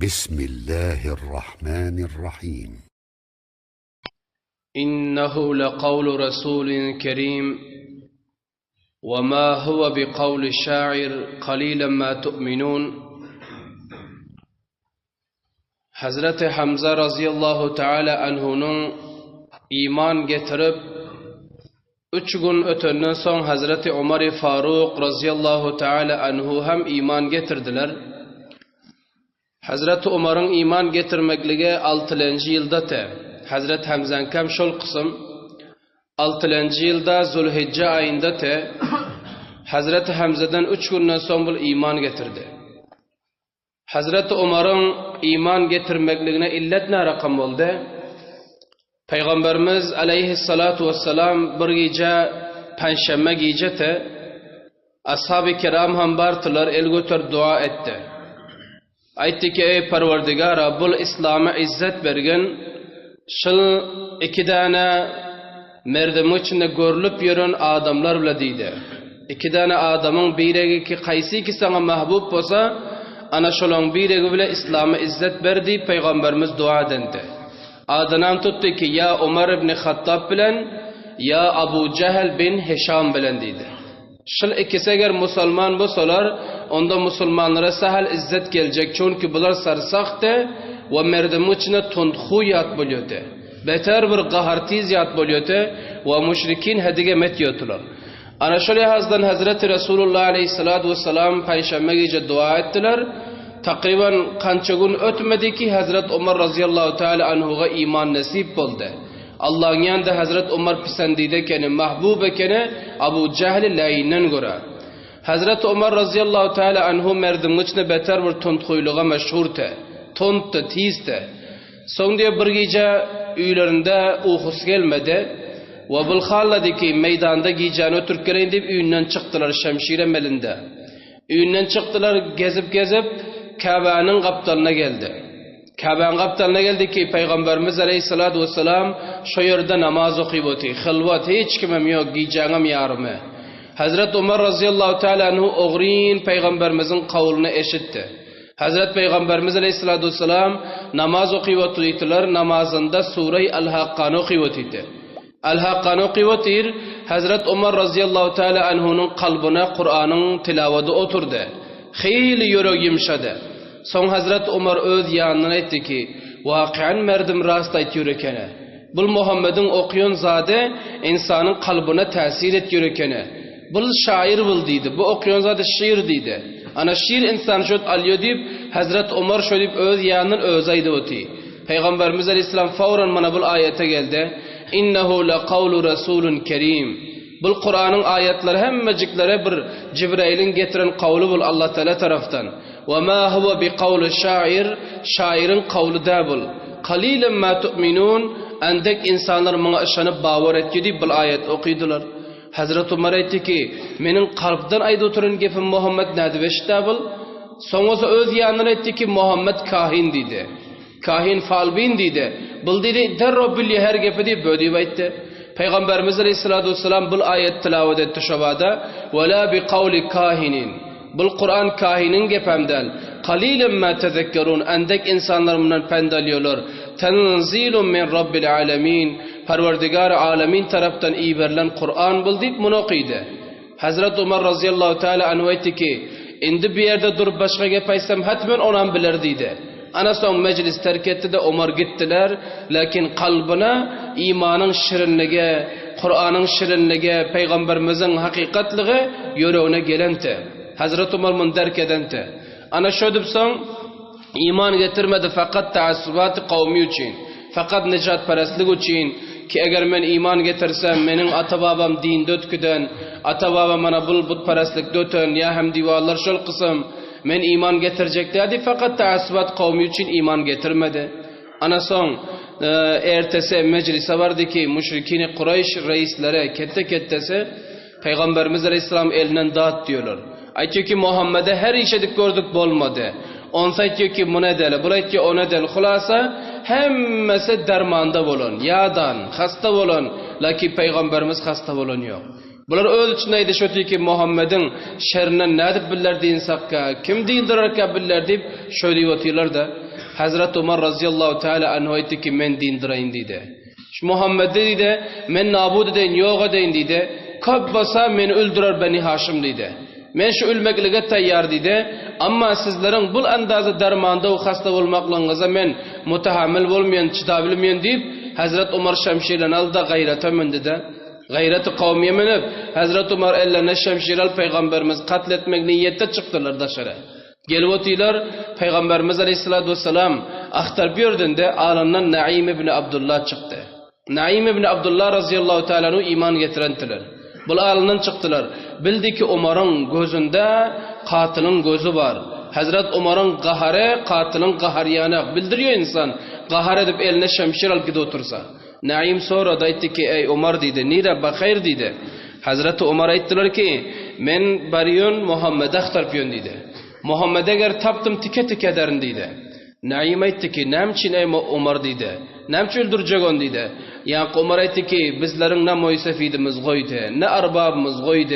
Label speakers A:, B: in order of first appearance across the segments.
A: بسم الله الرحمن الرحيم
B: إنه لقول رسول كريم وما هو بقول الشاعر قليلا ما تؤمنون. Hazreti Hamza razıyallahu teala anhu'nun iman getirip 3 gün ötenden son Hazreti Ömer Faruk razıyallahu teala anhu hem iman getirdiler. Hazreti Ömer'in iman getirmeklige 6. yılda te. Hazreti Hamza'nın kam şol kısım 6. yılda Zulhicce ayında te. Hazreti Hamza'dan 3 günden son bu iman getirdi. Hazreti Ömer'in iman getirmekliğine illet ne rakam oldu? Peygamberimiz aleyhissalatu vesselam bir gece Perşembe gece te ashab-ı kiram ham bartılar el götür dua etti. Aytti ki ey Parvardigara bul İslam'a izzet bergin şıl 2 tane merdim içinde görülüp yürün adamlar bile deydi. 2 tane adamın biregi ki kaysi ki sana mahbub olsa ana şolong biregi bile İslam'a izzet berdi Peygamberimiz dua dendi. Adından tuttu ki ya Ömer ibn Hattab bilen ya Abu Cehel bin Hişam bilen deydi. Şıl ikisi eğer Müslüman bolsalar onda Müslümanlara sahal izzet gelecek çünkü bunlar sarsaktı ve merdim içinde tundhuyat buluyordu. Beter bir qahartiz yat buluyordu ve müşrikin hedige met yotular. Ana şöyle hazdan Hazreti Resulullah aleyhissalatu vesselam Perşembe gece dua ettiler. Takriben kança gün ötmedi ki Hazreti Ömer razıyallahu teala anhu'a iman nasip oldu. Allah'ın yanında Hazreti Ömer pisendidekeni, mahbubekeni Abu Cehli layinden göre. Hazreti Ömer razıyallahu teala anhu merdim içinde beter bir tundhuyluğa meşhurtu. Tundtu, tizdi. Son diye bir gece üylerinde uykusu gelmedi. Ve bilhalladı ki meydanda giyeceğini ötürkleyin deyip üyünden çıktılar şemşire melinde. Üyünden çıktılar gezip Kabe'nin kaptalına geldi. Kabe'nin kaptalına geldi ki Peygamberimiz aleyhissalatu vesselam şu yerde namaz okuyuyordu. Hılvat hiç kimim yok giyeceğim yarımı. Hazreti Ömer razıyallahu teala anhu oğrin Peygamberimizin kavlunu eşitti. Hazreti Peygamberimiz aleyhissalatu vesselam namaz okuyuyordular. Namazında Sure-i Al-Haqqa'nı okuyuyordu. Al-Haqqa'nı okuyuyordu. Hazreti Ömer razıyallahu teala anhu'nun kalbine Kur'an'ın tilaveti oturdu. Xeyli yürek yumşadı. Son Hazreti Ömer öz yanına etti ki vakian merdim rast ayt yürekene. Bul Muhammed'in okuyon zade insanın kalbine tesir et yürekene. Bul şair bul deydi. Bu okuyon zade şiir deydi. Ana şiir insan şöyle alıyor deyip Hazreti Ömer şöyle deyip öz yanının öz aydı oti. Peygamberimiz aleyhisselam fauran bana bu ayete geldi. İnnehu la kavlu rasulun kerim. Bu Kur'an'ın ayetleri hemmeciklere bir Cibril'in getiren kavlu bul Allah Teala taraftan. Ve ma huve bi kavlu şair, şairin kavlu da bul. Kalilen ma tu'minun, endek insanlar bana ışanıp bavar etti deyip bu ayet okuydular. Hazreti Ömer etti ki, menin kalpten ayda oturun gepim Muhammed nadi veşta bul. Sonrası öz yanına etti ki Muhammed kahin dedi. Kahin falbin dedi. Bul dedi derro billi her gepi deyip böyle deyip Peygamberimiz aleyhissalatu vesselam bu ayet tilavet etti şabada. وَلَا بِقَوْلِ كَاهِنٍ Bu Kur'an kahinin gepemden. قَلِيلًا مَا تَذَكَّرُونَ Endek insanlar bundan pendaliyorlar. تَنْزِيلٌ مِنْ رَبِّ الْعَالَمِينَ Parvardigar alemin taraftan iyi verilen Kur'an bul deyip bunu okuydu. Hazreti Ömer razıyallahu teala anhu etti ki indi bir yerde durup başka gepaysam hatmen onan bilir deydi. Ana son meclis terk etti de Ömer gittiler. Lakin kalbine imanın şirinliği, Kur'an'ın şirinliği, Peygamberimizin hakikatliği yüreğine gelente. Hazreti Ömer bunu derk edente. Ana şöyle son iman getirmedi fakat taassubat kavmi için. Fakat necat perestlik için ki eğer ben iman getirsem benim ata babam din dötküden, ata babam bana bul perestlik döten ya hem divarlar şol kısım men iman getirecek dedi fakat taassubat kavmi için iman getirmedi. Ana son ertesi meclise vardı ki müşrikini Kureyş reislere kettesi Peygamberimiz aleyhisselam elinden dağıt diyorlar. Aytıyor ki Muhammed'e her işedik gördük bolmadı. Onsa diyor ki bu ne deli, buraya ki o ne deli. Hulasa hemmesi dermanda bolun, yadan, hasta bolun. Lakin Peygamberimiz hasta bolun yok. Bular ölçüneydi şu ki Muhammed'in şerrinden ne edip billerdi insakka, kim dindirarka billerdi şöyle yotuyorlar da. Hazreti Umar radıyallahu teala anhu etti ki men dindirayın dedi. Şu Muhammed dedi men nabud edin yoga deyin dedi. Kabbasa men öldürür Beni Haşim dedi. Men şu ölmeklige tayyar dedi. Ama sizlerin bu andazı dermanda o hasta olmaklığınıza men mutahammil olmayan, çıdabilmeyen deyip Hazreti Umar şemşirini aldı da gayrete mündü de. Gayreti kavmiye menip Hazreti Umar ellerine şemşir al Peygamberimiz katletmek niyette çıktılar dışarı. Gelip otiler Peygamberimiz aleyhissalatü vesselam aktar bir ördünde alından Naim ibn Abdullah çıktı. Naim ibn Abdullah razıyallahu teala'nı iman getirendiler. Bu alından çıktılar. Bildi ki Umar'ın gözünde katilin gözü var. Hazret Umar'ın gaharı katilin gaharyanı bildiriyor insan. Gahar edip eline şemşir al gidi otursa. Naim sonra da etti ki ey Umar dedi. Nire bakayır dedi. Hazreti Umar ettiler ki men bariyon Muhammed'e aktarpiyon dedi. Muhammed'e eğer taptım tike tike derin dedi. Naim etti ki nemçin ey Umar dedi. Nemçin öldürecek on dedi. Yani Umar etti ki bizlerin ne moysefidimiz koydu, ne arbabımız koydu.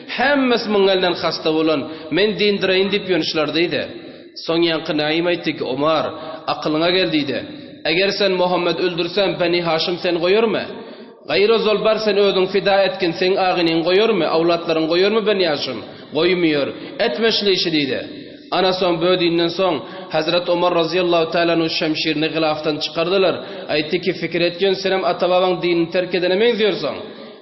B: Hemmes müngelden hasta olan men dindireyin deyip yönüşler dedi. Son yankı Naim etti ki Umar aklına gel dedi. Eğer sen Muhammed öldürsen Beni Haşim sen koyur mu? Gayrı zolbar sen ödün fida etkin sen ağının koyur mu? Avlatların koyur mu Beni Haşim? Koymuyor. Etmeşli işi dedi. Ana son böğdüğünden son Hazreti Umar razıyallahu teala'nın şemşirini gılaftan çıkardılar. Aytti ki fikir etken senem atababan dinini terk edene benziyorsun.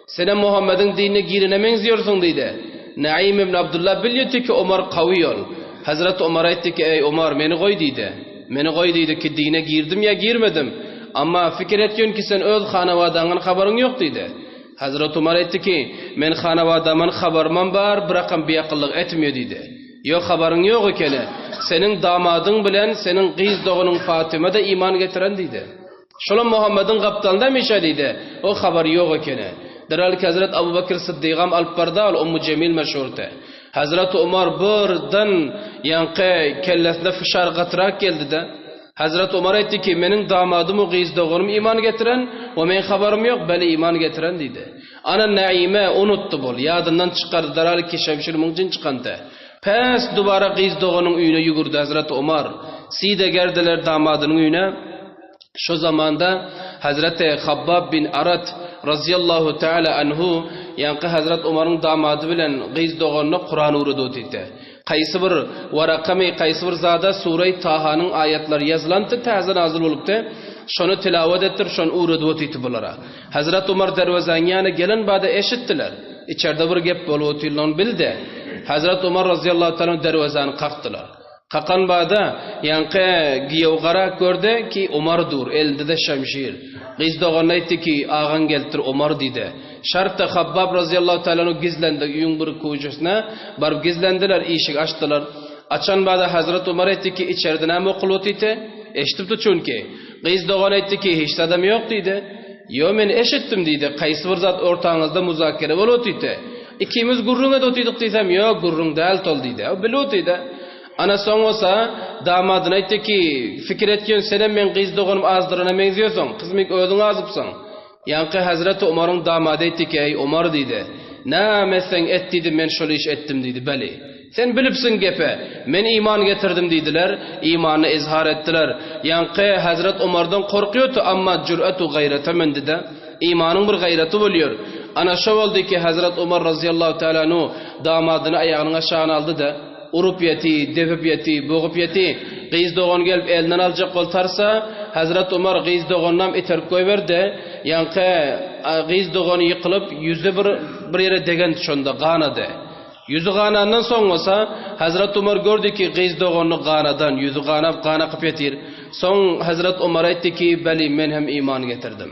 B: Senem Muhammed'in dinine girine benziyorsun dedi. Naim ibn Abdullah biliyordu ki Umar kavi ol. Hazreti Umar aytti ki ey Umar beni koy dedi. Beni koy dedi ki dine girdim ya girmedim. Ama fikir etken ki sen öz hanavadanın haberin yok dedi. Hazreti Umar aytti ki men hanavadamın haberman var bırakın bir akıllık etmiyor dedi. Yok haberin yok ikene. Senin damadın bilen senin kız doğunun Fatıma da iman getiren dedi. Şolan Muhammed'in kaptanında mişe dedi. O haberi yok ikene. Derhal ki Hazreti Abu Bakr Sıddık'am alıp bardal Ummu Cemil meşhurdu. Hazreti Umar birden yankı kellesine fışar katırak geldi de. Hazreti Umar etti ki benim damadım o kız doğunum iman getiren o men haberim yok beli iman getiren dedi. Ana Naime unuttu bol. Yadından çıkardı derhal ki şemşir mıncın çıkandı. Pes dubara kız doğunun üyüne yugurdu Hazreti Umar. Side geldiler damadının üyüne. Şu zamanda Hazreti Habbab bin Arat razıyallahu teala anhu yankı Hazreti Umar'ın damadı bilen kız doğununa Kur'an uğradı dedi. Qaysı bir varakami qaysı bir zada Sure-i Taha'nın ayetleri yazılandı taze nazil oluptu. Şonu tilavet ettir, şonu uğradı dedi bunlara. Hazreti Umar dervazan yana gelen bada eşittiler. İçeride bir gep bolutilon bildi. Hazreti Umar razıyallahu teala dervazanı kalktılar. Kakan bada yankı giyevgara gördü ki Umar dur elinde de şemşir. Kız doğanına etti ki ağan geltir Umar dedi. Şartta Habbab razıyallahu teala'nın gizlendi yungbur kuyucusuna barıp gizlendiler işik açtılar. Açan bada Hazreti Umar etti ki içeride ne okul iti? Eşitipti çünkü. Kız doğanına etti ki hiç adam yok dedi. Yo men eşittim dedi. Qaysı bir zat ortağınızda muzakere olot iti. İkimiz gurrunga da otuydık desem yok gurrung da alt ol dedi. O bilot dedi. Ana son olsa damadına etti ki fikir etken senem men kız doğanım azdırına benziyorsun. Kızmik ödün azıpsın. Yankı Hazreti Umar'ın damadı etti ki ey Umar dedi. Ne mesen et dedi men şöyle iş ettim dedi beli. Sen bilipsin gepe. Men iman getirdim dediler. İmanı izhar ettiler. Yankı Hazreti Umar'dan korkuyordu ama cüretu gayrete mendi de. İmanın bir gayreti oluyor. Ana şu oldu ki Hazreti Umar razıyallahu teala'nı damadını ayağının aşağına aldı da. Urup yeti, devip yeti, boğup yeti. Kız doğan gelip elinden alacak oltarsa Hazreti Umar kız doğandan iterip koyverdi. Yankı kız doğanı yıkılıp yüzü bir yere degen şunda ganadı. Yüzü ganandan son olsa Hazreti Umar gördü ki kız doğanı ganadan yüzü gana kıp yetir. Son Hazreti Umar etti ki beli men hem iman getirdim.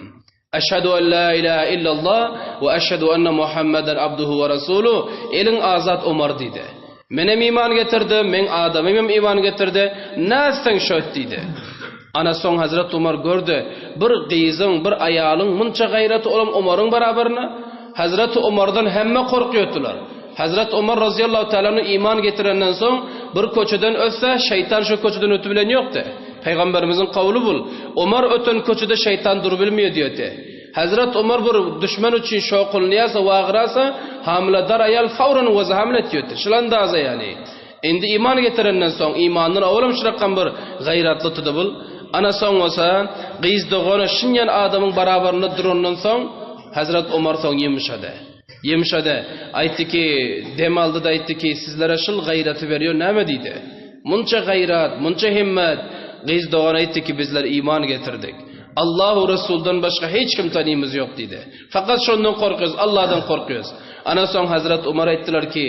B: Eşhedü en la ilahe illallah ve eşhedü enne Muhammeden abduhu ve rasuluhu. Elin azat Umar dedi. Menem iman getirdi, men adamım iman getirdi. Nasıl şöt dedi. Ana son Hazreti Umar gördü. Bir kızın, bir ayalın munça gayreti olan Umar'ın beraberine. Hazreti Umar'dan hemme korkuyordular. Hazreti Umar razıyallahu teala'nın iman getirenden son bir koçudan ötse şeytan şu koçudan ötü bilen yoktu. Peygamberimizin kavlu bul. Umar ötün koçuda şeytan dur bilmiyor diyordu. Hazreti Umar bir düşman için şokulniyasa, vağırasa, hamiledar ayal fauran vaza hamlet diyordu. Şılandaza yani. Endi iman getirenden soň imandan awlam şuraqqan bir gayratly tudy bul. Ana soň bolsa gyzdygany şinyan adamyň barabaryna durandan soň Hazrat Umar soň yemişade. Aytdiki, demaldy da aytdiki, sizlere şul gayraty berýär näme diýdi? Munça gayrat, munça himmet. Gyzdygany aytdiki, bizler iman getirdik. Allahu Resul'dan başka hiç kim tanıyımız yok dedi. Fakat şundan korkuyoruz, Allah'dan korkuyoruz. Ana son Hazret Umar ettiler ki,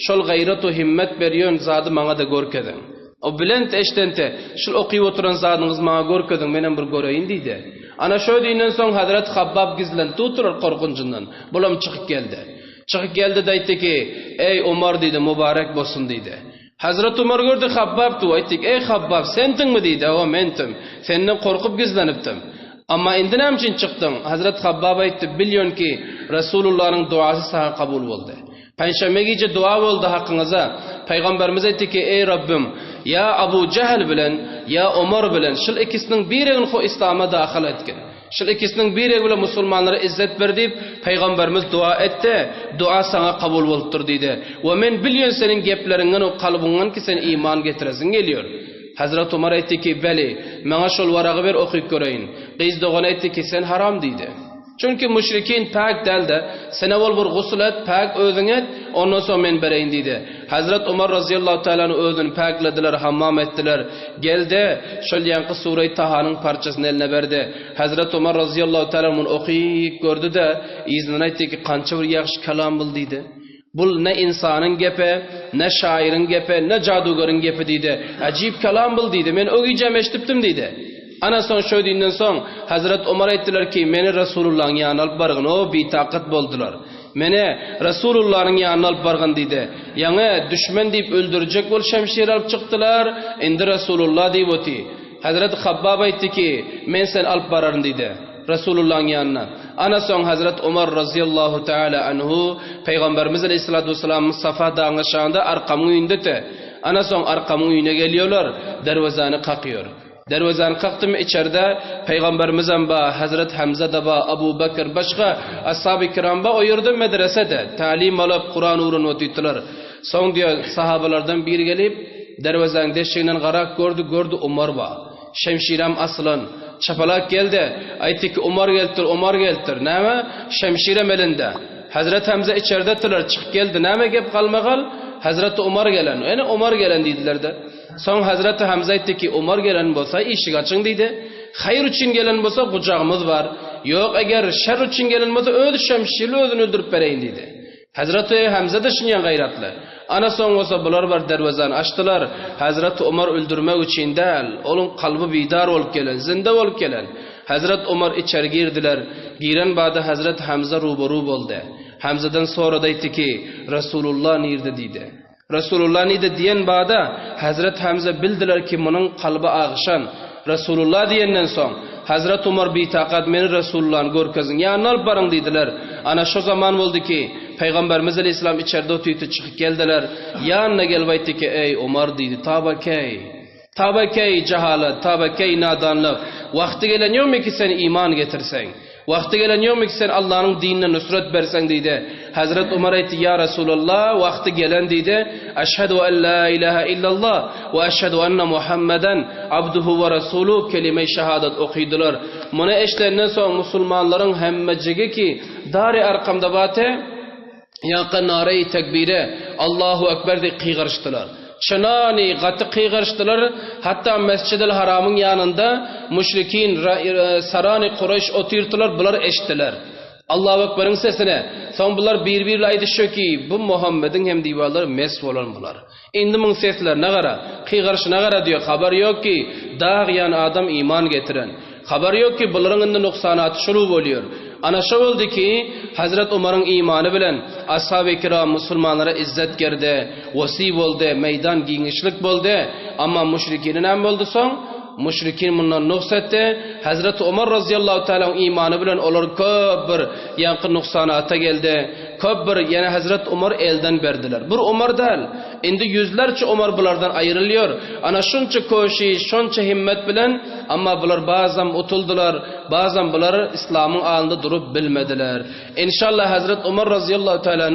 B: şol gayret o himmet berýän zady maňa da görkedin. O bilent eştente, şol okyp oturan zadynız maňa görkedin, menen bir göreýin dedi. Ana şo diýenden soň Hazret Habbab gizlen tuturar korkunçundan. Bulam çıkyp geldi. Çıkyp geldi de aýtdy ki, ey Umar dedi, mübarek bolsun dedi. Hazret Umar gördü Habbab tu aytdyk, ey Habbab sentinmi dedi, o mentim. Senden korkup gizlenipdim. Ama indi näme üçin çykdyň? Hazret Habbab aýtdy, bilýän ki Resulullah'ın duasy sana kabul boldy. Paýşembe gece dua boldy hakyňyza. Peygamberimiz aýtdy ki, ey Rabbim, ya Abu Cehl bilen, ya Umar bilen şol ikisiniň biregini ho İslam'a daxil etgin. Şol ikisiniň biregi bilen musulmanlara izzet ber diýip Peygamberimiz dua etdi. Dua sana kabul bolupdyr diýdi. Wa men bilýän senin gepleriňden o kalbyňdan ki sen iman getiresiň gelýär. Hazrat Umar aýtdy ki, "Beli, maňa şol waragy ber okyp göreýin." Gyzdygany aýtdy ki, "Sen haram" diýdi. Çünkü müşrikin pak däldi. Sen awal bir gusul et, pak özüň et, ondan soň men bereýin diýdi. Hazrat Umar razıyallahu taala özüni pakladiler, hammam etdiler. Geldi, şol ýanky sure-i Tahanyň parçasyny eline berdi. Hazrat Umar razıyallahu taala muny okyp gördü de, izinden aýtdy ki, "Kança bir ýaxşy kalam bul" diýdi. Bul ne insanyň gepe, ne şairyň gepe, ne jadugeriň gepe diýdi. Ajib kalam bul diýdi. Men o gece eşitdim diýdi. Ana son şo diýenden soň Hazrat Umar aýtdylar ki, "Meni Resulullah'ın ýanyna alyp bargyn." O bitaqat boldular. "Meni Resulullah'ın ýanyna alyp bargyn" diýdi. Ýa-ni düşmen diýip öldürjek bol şemşir alyp çykdylar. Endi Resulullah diýip oti. Hazrat Habbab aýtdy ki, "Men sen alyp bararyn" diýdi. Resulullah'ın ýanyna. Ana soň Hazrat Umar razıyallahu taala anhu Peygamberimiz aleyhissalatu vesselam Safa dağına şanda arkamın ündete. Ana soň arkamın üne gelýärler, derwazany kakýar. Derwazany kakdymy içeride Peygamberimiz amba Hazrat Hamza da ba Abu Bakr başga ashab-ı kiram ba o ýerde medresede talim alyp Kur'an urunyp otýdylar. Soň diýär sahabalardan biri gelip derwazanyň deşiginden garak gördü Umar ba. Şemşiram aslan çapalak geldi. Aýtdy ki, Umar geldir. Näme? Şemşirem elinde. Hazrat Hamza içeridedirler, çıkyp geldi. Näme gep galmagal? Hazrat Umar gelen. Yani Umar gelen diýdiler de. Soň Hazrat Hamza aýtdy ki, Umar gelen bolsa işik açyň diýdi. Hayır üçin gelen bolsa gucagymyz bar. Ýok, eger şer üçin gelen bolsa öz şemşirli özüni öldürüp bereýin diýdi. Hazrat Hamza da şunyan gayratly. Ana soň bolsa bular bar derwazany açdylar. Hazrat Umar öldürmek üçin däl, onuň kalby bidar bolup gelen, zinda bolup gelen. Hazrat Umar içeri girdiler. Giren bada Hazrat Hamza ruboru boldy. Hamzadan sonra da aýtdy ki, Resulullah nirde diýdi. Resulullah nirde diýen bada Hazrat Hamza bildiler ki, munyň kalby agyşan. Resulullah diýenden soň Hazrat Umar bitaqat meni Resulullah'ın görkezin ýanyna alyp barın diýdiler. Ana şo zaman boldy ki Peygamberimiz aleyhissalam içeride otyýdy, çykyp geldiler. Ýanyna gelip aýtdy ki, ey Umar diýdi, tabakey jahalat, tabakey nadanlyk. Wagty gelen ýokmy ki sen iman getirseň? Wagty gelen ýokmy ki sen Allah'ın dinine nusrat berseň diýdi. Hazrat Umar aýtdy, ya Resulullah, wagty gelen diýdi. Eşhedü en la ilahe illallah ve eşhedü enne Muhammeden abduhu ve rasuluhu kelime-i şehadat okuýdylar. Muny eşlenden soň musulmanlaryň hemmejigi ki Dar-ı Arkamda bate ýa-ni nare-i tekbire Allahu ekber diýip qyğırışdylar. Çınani gaty qyğırışdylar. Hatta Mescid-i Haramyň ýanynda müşrikin Sarani Qurayş otyrdylar, bular eşitdiler. Allahu ekberiň sesine. Soň bular bir-birle aýdyşy ki, bu Muhammediň hem diýwarlar mes bolan bular. Endi muň seslerine gara, qyğırışyna gara diýär. Habar ýok ki, dağ ýan adam iman getiren. Habar ýok ki, buların indi nuksanaty şuru bolýar. Ana şo boldy ki, Hazrat Umaryň imany bilen ashab-ı kiram musulmanlara izzet gerdi, wasi boldy, meýdan giňişlik boldy. Amma müşrikinin näme boldy soň? Müşrikin bundan nuksatdy. Hazrat Umar razıyallahu taala imany bilen olar köp bir ýanky nuksanata geldi. Köp bir ýene Hazrat Umar elden berdiler. Bir Umar däl. Endi yüzlerçe Umar bulardan aýrylýar. Ana şunça köşi, şunça himmet bilen, amma bular bazam utuldylar, bazam bular İslamyň alynda durup bilmediler. İnşallah Hazrat Umar razıyallahu taala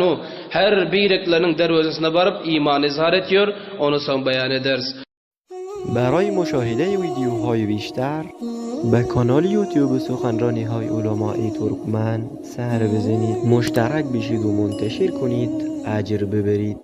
B: her biriklerinin dervazesine varıp iman izhar ediyor. Onu son beyan ederiz.
C: برای مشاهده ویدیوهای بیشتر به کانال یوتیوب سخنرانی های علمای ترکمن سر بزنید، مشترک بشید و منتشر کنید، اجر ببرید.